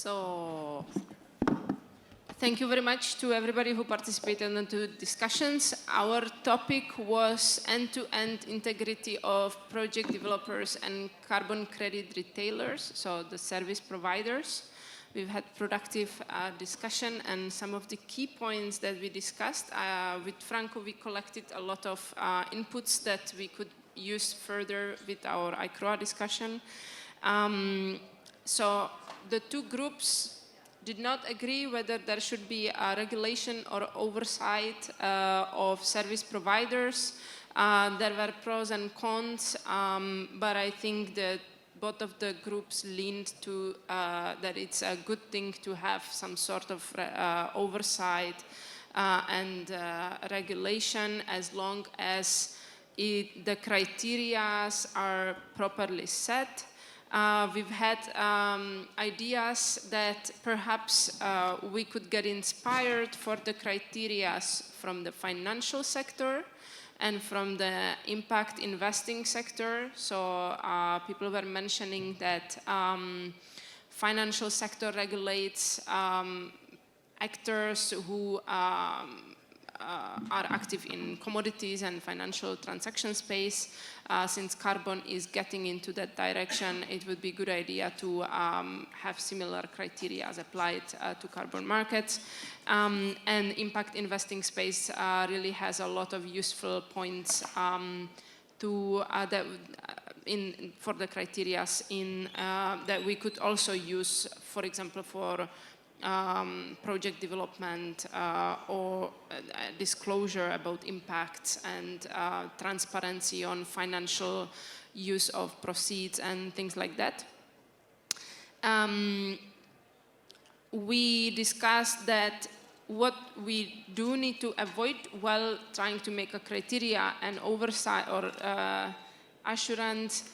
So thank you very much to everybody who participated in the two discussions. Our topic was end-to-end integrity of project developers and carbon credit retailers, so the service providers. We've had productive discussion, and some of the key points that we discussed, with Franco, we collected a lot of inputs that we could use further with our ICROA discussion. So the two groups did not agree whether there should be a regulation or oversight of service providers. There were pros and cons, but I think that both of the groups leaned to that it's a good thing to have some sort of oversight and regulation, as long as the criteria are properly set. We've had ideas that perhaps we could get inspired for the criteria from the financial sector and from the impact investing sector. So people were mentioning that financial sector regulates actors who are active in commodities and financial transaction space. Since carbon is getting into that direction, it would be a good idea to have similar criteria as applied to carbon markets. And impact investing space really has a lot of useful points for the criteria that we could also use, for example, for project development or disclosure about impacts and transparency on financial use of proceeds and things like that. We discussed that what we do need to avoid while trying to make a criteria and oversight or assurance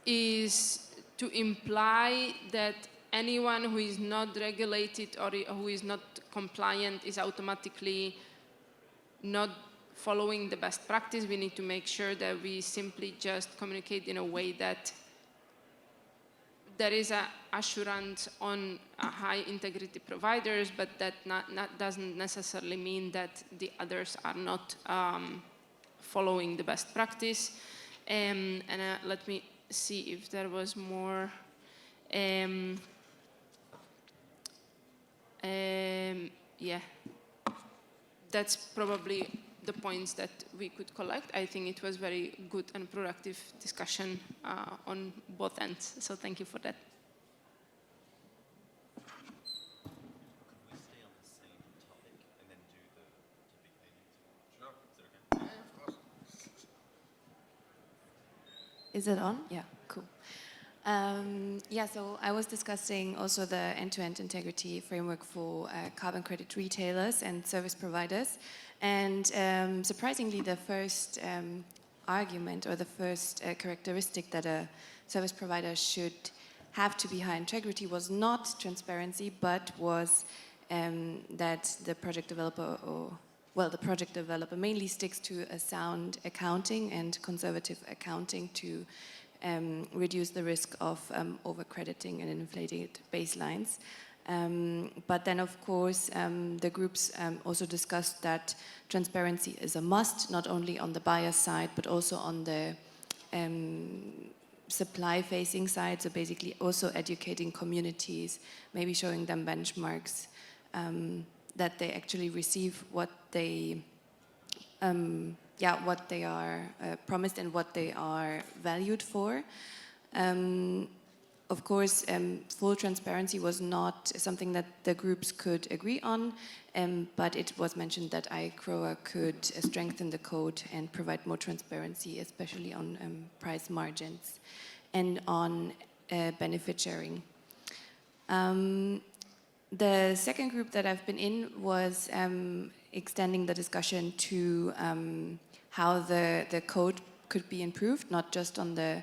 is to imply that anyone who is not regulated or who is not compliant is automatically not following the best practice. We need to make sure that we simply just communicate in a way that there is an assurance on high integrity providers, but that doesn't necessarily mean that the others are not following the best practice. And let me see if there was more. Yeah, that's probably the points that we could collect. I think it was very good and productive discussion on both ends, so thank you for that. Could we stay on the same topic and then do the topic A next? Sure. Is that okay? Yeah, of course. Is it on? Yeah, cool. Yeah, so I was discussing also the end-to-end integrity framework for carbon credit retailers and service providers. And surprisingly, the first argument or the first characteristic that a service provider should have to be high integrity was not transparency, but was that the project developer the project developer mainly sticks to a sound accounting and conservative accounting to reduce the risk of overcrediting and inflated baselines. But then, of course, the groups also discussed that transparency is a must, not only on the buyer side, but also on the supply-facing side, so basically also educating communities, maybe showing them benchmarks, that they actually receive what they what they are promised and what they are valued for. Of course, full transparency was not something that the groups could agree on, but it was mentioned that ICROA could strengthen the code and provide more transparency, especially on price margins and on benefit sharing. The second group that I've been in was extending the discussion to how the code could be improved, not just on the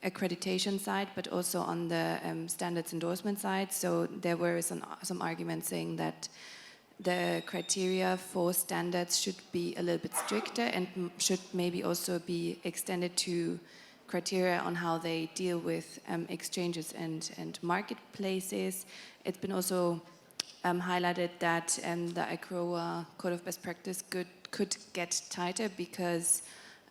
accreditation side, but also on the standards endorsement side. So there were some arguments saying that the criteria for standards should be a little bit stricter and should maybe also be extended to criteria on how they deal with exchanges and marketplaces. It's been also highlighted that the ICROA Code of Best Practice could get tighter because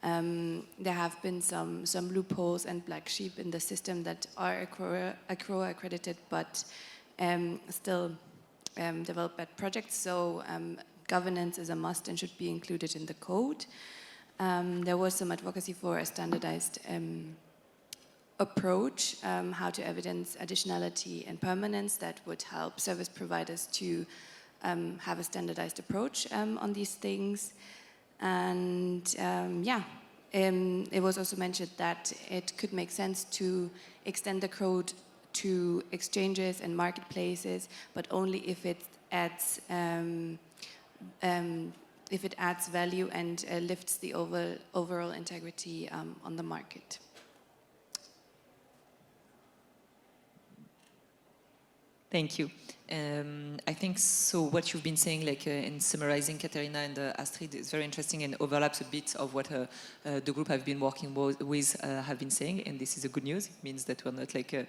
there have been some loopholes and black sheep in the system that are ICROA accredited, but still developed bad projects. So governance is a must and should be included in the code. There was some advocacy for a standardized approach, how to evidence additionality and permanence that would help service providers to have a standardized approach on these things. And it was also mentioned that it could make sense to extend the code to exchanges and marketplaces, but only if it adds value and lifts the overall integrity on the market. Thank you. I think so. What you've been saying, like in summarizing, Katerina and Astrid, is very interesting and overlaps a bit of what the group I've been working with have been saying. And this is a good news. It means that we're not like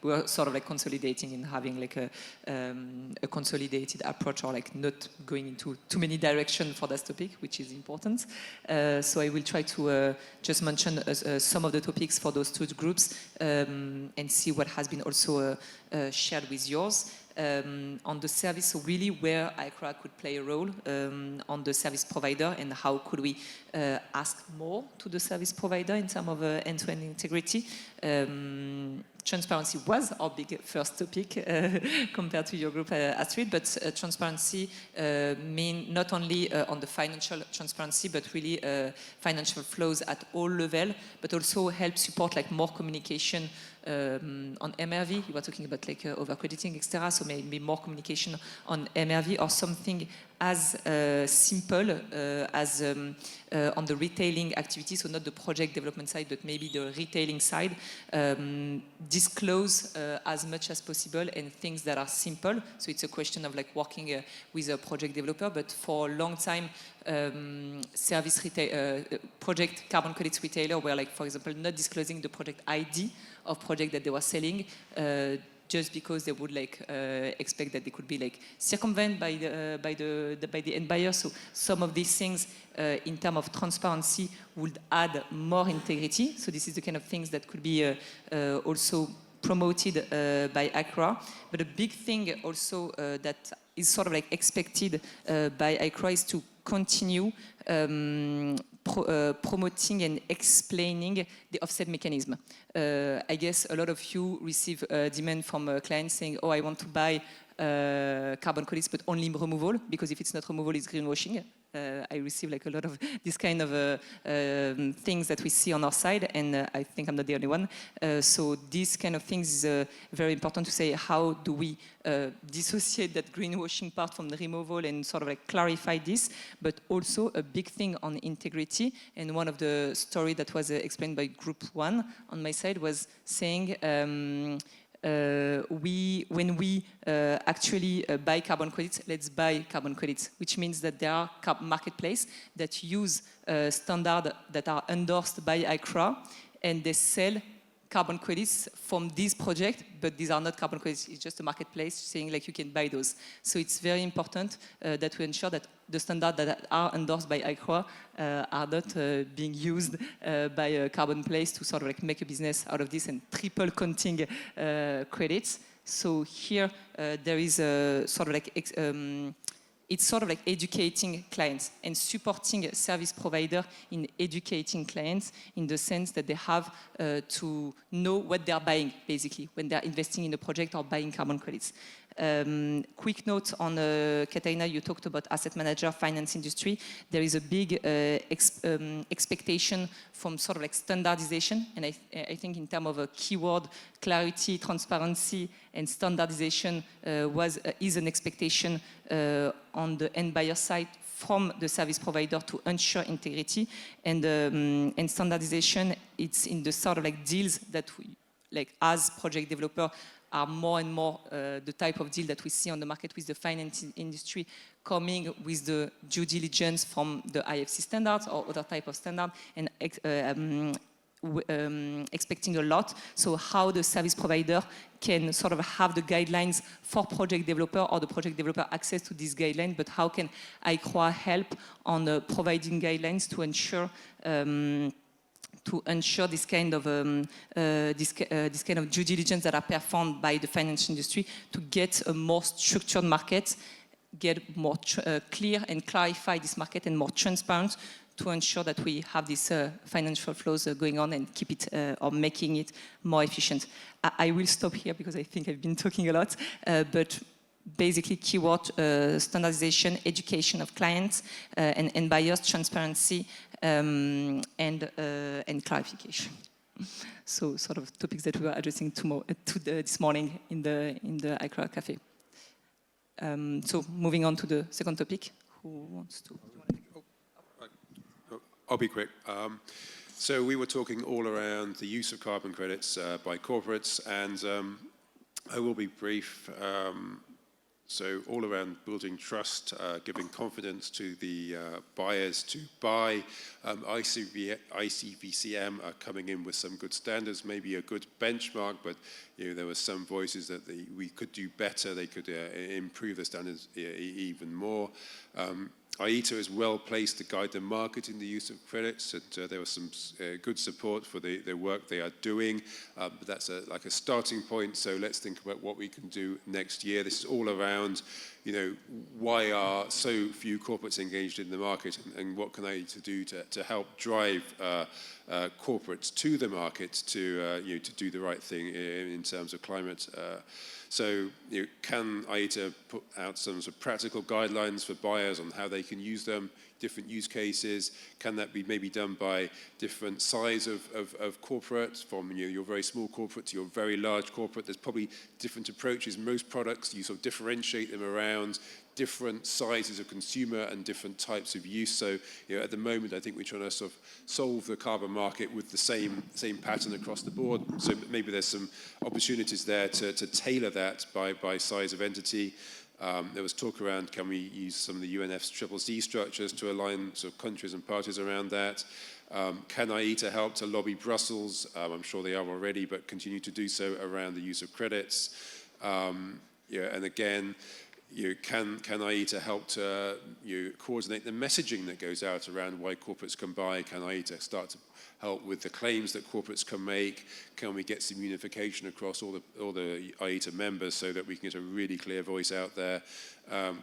we're sort of like consolidating and having like a consolidated approach, or like not going into too many directions for that topic, which is important. So I will try to just mention some of the topics for those two groups and see what has been also shared with yours. On the service, so really where ICRA could play a role on the service provider, and how could we ask more to the service provider in terms of end-to-end integrity. Transparency was our big first topic compared to your group, Astrid, but transparency mean not only on the financial transparency, but really financial flows at all levels, but also help support like more communication on MRV. You were talking about like overcrediting, etc. So maybe more communication on MRV, or something as simple as on the retailing activity, so not the project development side, but maybe the retailing side, disclose as much as possible and things that are simple. So it's a question of like working with a project developer, but for a long time, service retail, project carbon credits retailer were like, for example, not disclosing the project ID of project that they were selling, just because they would like expect that they could be like circumvented by the end buyer. So some of these things in terms of transparency would add more integrity. So this is the kind of things that could be also promoted by ACRA. But a big thing also that is sort of like expected by ACRA is to continue promoting and explaining the offset mechanism. I guess a lot of you receive demand from clients saying, oh, I want to buy carbon credits, but only removal, because if it's not removal, it's greenwashing. I receive like a lot of this kind of things that we see on our side, and I think I'm not the only one. So these kind of things is very important to say, how do we dissociate that greenwashing part from the removal and sort of like clarify this, but also a big thing on integrity. And one of the story that was explained by group one on my side was saying, when we actually buy carbon credits, let's buy carbon credits, which means that there are marketplaces that use standards that are endorsed by ICRA, and they sell carbon credits from this project, but these are not carbon credits, it's just a marketplace saying like you can buy those. So it's very important that we ensure that the standards that are endorsed by ICRA are not being used by a carbon place to sort of like make a business out of this and triple counting credits. So here there is a sort of like it's sort of like educating clients and supporting a service provider in educating clients, in the sense that they have to know what they're buying, basically, when they're investing in a project or buying carbon credits. Quick note on Katarina, you talked about asset manager, finance industry. There is a big expectation from sort of like standardization, and I think in terms of a keyword, clarity, transparency, and standardization is an expectation on the end buyer side from the service provider to ensure integrity, and standardization. It's in the sort of like deals that we, like as project developer, are more and more the type of deal that we see on the market with the finance industry coming with the due diligence from the IFC standards or other type of standard, and expecting a lot. So how the service provider can sort of have the guidelines for project developer, or the project developer access to these guidelines, but how can ICRA help on providing guidelines to ensure this kind of due diligence that are performed by the finance industry to get a more structured market, get more clear and clarify this market and more transparent, to ensure that we have these financial flows going on and keep it or making it more efficient. I will stop here because I think I've been talking a lot, but basically keyword standardization, education of clients and buyers, transparency, and clarification. So sort of topics that we were addressing this morning in the ICRA Café. So moving on to the second topic. Who wants to? I'll be quick. So we were talking all around the use of carbon credits by corporates, and I will be brief. So all around building trust, giving confidence to the buyers to buy. ICVCM are coming in with some good standards, maybe a good benchmark, but there were some voices that we could do better. They could improve the standards even more. IETA is well placed to guide the market in the use of credits, and there was some good support for the work they are doing. But that's like a starting point, so let's think about what we can do next year. This is all around, why are so few corporates engaged in the market, and what can IETA do to help drive corporates to the market to do the right thing in terms of climate. So can IETA put out some sort of practical guidelines for buyers on how they can use them, different use cases? Can that be maybe done by different size of corporate, from your very small corporate to your very large corporate? There's probably different approaches. Most products, you sort of differentiate them around different sizes of consumer and different types of use. So at the moment, I think we're trying to sort of solve the carbon market with the same pattern across the board. So maybe there's some opportunities there to tailor that by size of entity. There was talk around, can we use some of the UNF's CCC structures to align sort of countries and parties around that? Can IETA help to lobby Brussels? I'm sure they are already, but continue to do so around the use of credits. And again, can IETA help to coordinate the messaging that goes out around why corporates can buy? Can IETA start to help with the claims that corporates can make? Can we get some unification across all the IETA members so that we can get a really clear voice out there?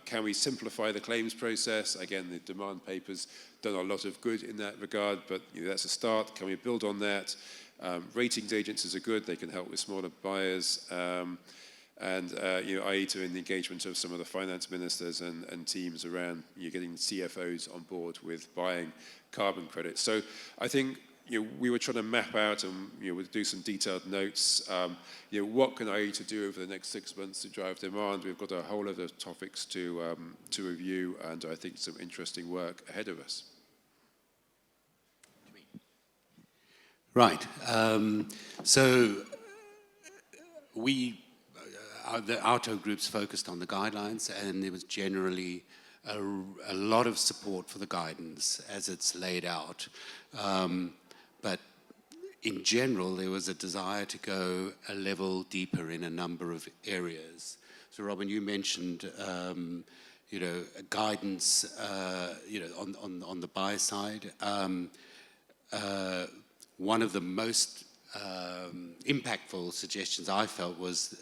Can we simplify the claims process? Again, the demand paper's done a lot of good in that regard, but that's a start. Can we build on that? Ratings agencies are good. They can help with smaller buyers. And IETA in the engagement of some of the finance ministers and teams around getting CFOs on board with buying carbon credits. So I think we were trying to map out, and we'll do some detailed notes. What can IETA do over the next 6 months to drive demand? We've got a whole lot of topics to review, and I think some interesting work ahead of us. Right. So the auto groups focused on the guidelines, and there was generally a lot of support for the guidance as it's laid out. But in general, there was a desire to go a level deeper in a number of areas. So Robin, you mentioned guidance on the buy side. One of the most impactful suggestions I felt was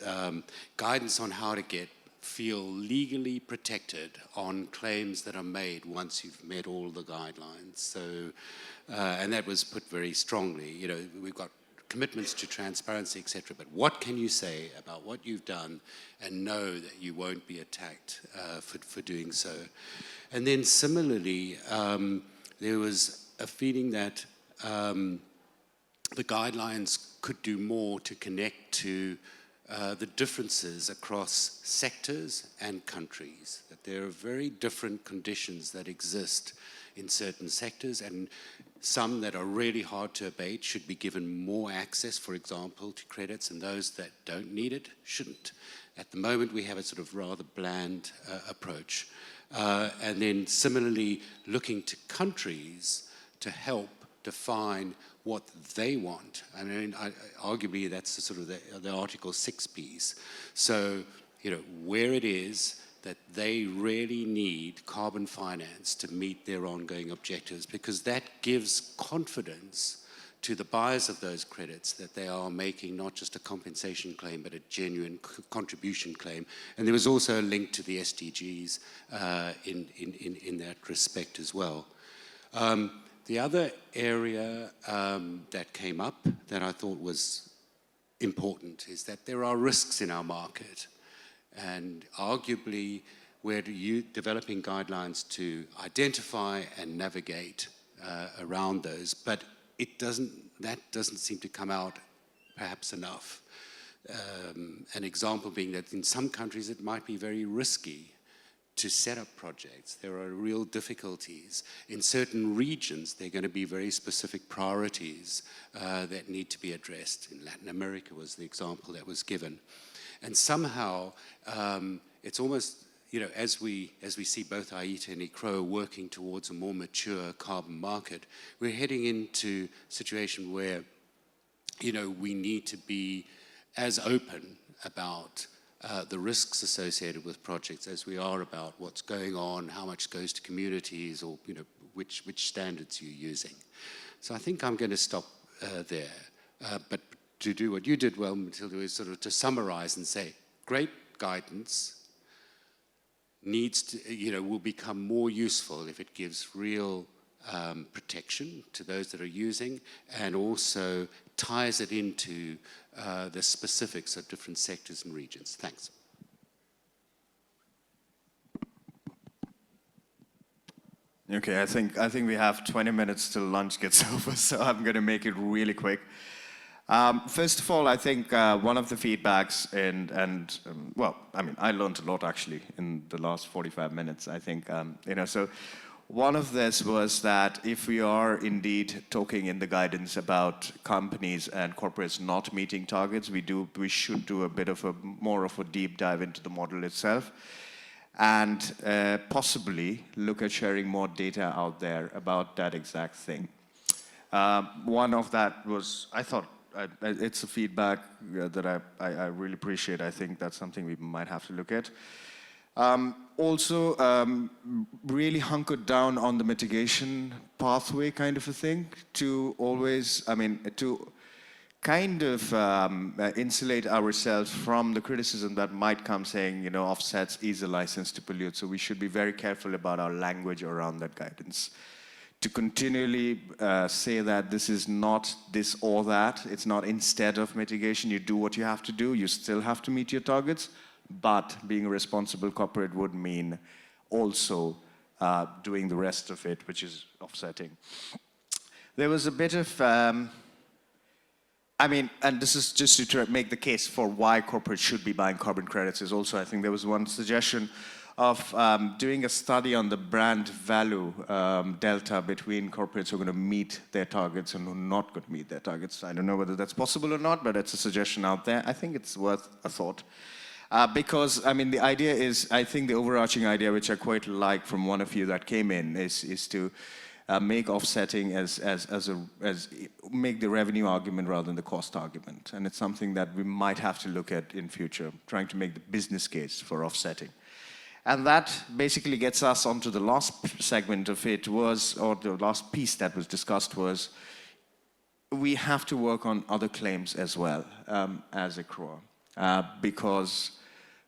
guidance on how to feel legally protected on claims that are made once you've met all the guidelines. So, and that was put very strongly. We've got commitments to transparency, etc. But what can you say about what you've done and know that you won't be attacked for doing so? And then similarly, there was a feeling that the guidelines could do more to connect to the differences across sectors and countries, that there are very different conditions that exist in certain sectors, and some that are really hard to abate should be given more access, for example, to credits, and those that don't need it shouldn't. At the moment, we have a sort of rather bland approach. And then similarly, looking to countries to help define what they want. I mean, arguably that's the sort of the Article 6 piece. So, you know, where it is that they really need carbon finance to meet their ongoing objectives, because that gives confidence to the buyers of those credits that they are making not just a compensation claim, but a genuine contribution claim. And there was also a link to the SDGs in that respect as well. The other area that came up that I thought was important is that there are risks in our market. And arguably, we're developing guidelines to identify and navigate around those, but that doesn't seem to come out perhaps enough. An example being that in some countries it might be very risky to set up projects. There are real difficulties. In certain regions, there are going to be very specific priorities that need to be addressed. In Latin America was the example that was given. And somehow, it's almost, you know, as we see both AITA and ICRO working towards a more mature carbon market, we're heading into a situation where, you know, we need to be as open about the risks associated with projects as we are about what's going on, how much goes to communities, or, you know, which standards you're using. So I think I'm going to stop there. But to do what you did well, Matilda, is sort of to summarize and say, great guidance needs to, you know, will become more useful if it gives real protection to those that are using, and also ties it into the specifics of different sectors and regions. Thanks. Okay, I think we have 20 minutes till lunch gets over, so I'm going to make it really quick. First of all, I think one of the feedbacks, well, I mean, I learned a lot actually in the last 45 minutes, I think, you know, so one of this was that if we are indeed talking in the guidance about companies and corporates not meeting targets, we should do a bit of more of a deep dive into the model itself, and possibly look at sharing more data out there about that exact thing. One of that was, I thought, it's a feedback that I really appreciate. I think that's something we might have to look at. Also, really hunkered down on the mitigation pathway kind of a thing, to always, I mean, to kind of insulate ourselves from the criticism that might come saying, you know, offsets is a license to pollute. So we should be very careful about our language around that guidance. To continually say that this is not this or that, it's not instead of mitigation, you do what you have to do, you still have to meet your targets, but being a responsible corporate would mean also doing the rest of it, which is offsetting. There was a bit of, I mean, and this is just to make the case for why corporates should be buying carbon credits, is also, I think there was one suggestion of doing a study on the brand value delta between corporates who are going to meet their targets and who are not going to meet their targets. I don't know whether that's possible or not, but it's a suggestion out there. I think it's worth a thought. Because, I mean, the idea is, I think the overarching idea, which I quite like from one of you that came in, is to make offsetting as make the revenue argument rather than the cost argument. And it's something that we might have to look at in future, trying to make the business case for offsetting. And that basically gets us onto the last segment of it was, or the last piece that was discussed was, we have to work on other claims as well as a CROA, because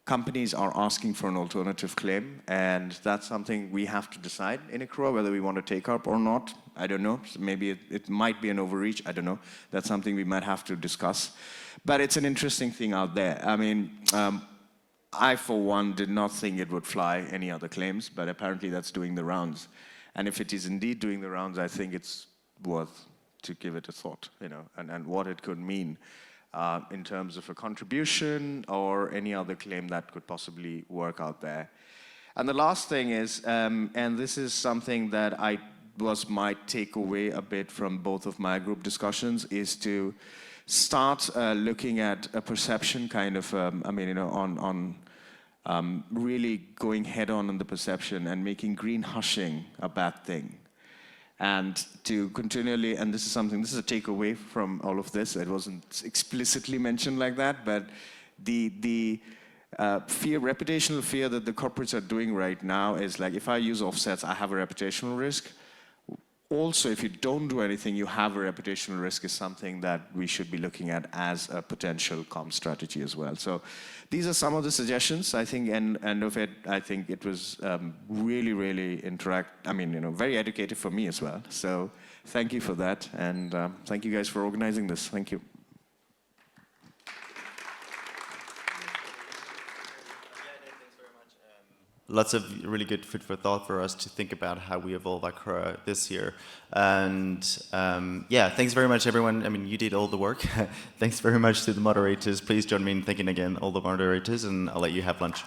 companies are asking for an alternative claim, and that's something we have to decide in a CROA whether we want to take up or not. I don't know. So maybe it might be an overreach. I don't know. That's something we might have to discuss. But it's an interesting thing out there. I mean, I, for one, did not think it would fly any other claims, but apparently that's doing the rounds. And if it is indeed doing the rounds, I think it's worth to give it a thought, you know, and what it could mean in terms of a contribution or any other claim that could possibly work out there. And the last thing is, and this is something that was my takeaway a bit from both of my group discussions, is to start looking at a perception kind of, I mean, you know, on really going head on the perception and making green hushing a bad thing. and to continually, and this is a takeaway from all of this, it wasn't explicitly mentioned like that, but the reputational fear that the corporates are doing right now is like, if I use offsets, I have a reputational risk. Also, if you don't do anything, you have a reputational risk is something that we should be looking at as a potential comms strategy as well. So these are some of the suggestions. I think, end of it, I think it was really, really very educative for me as well. So thank you for that, and thank you guys for organizing this. Thank you. Lots of really good food for thought for us to think about how we evolve Accra this year. And yeah, thanks very much, everyone. I mean, you did all the work. Thanks very much to the moderators. Please join me in thanking again all the moderators, and I'll let you have lunch.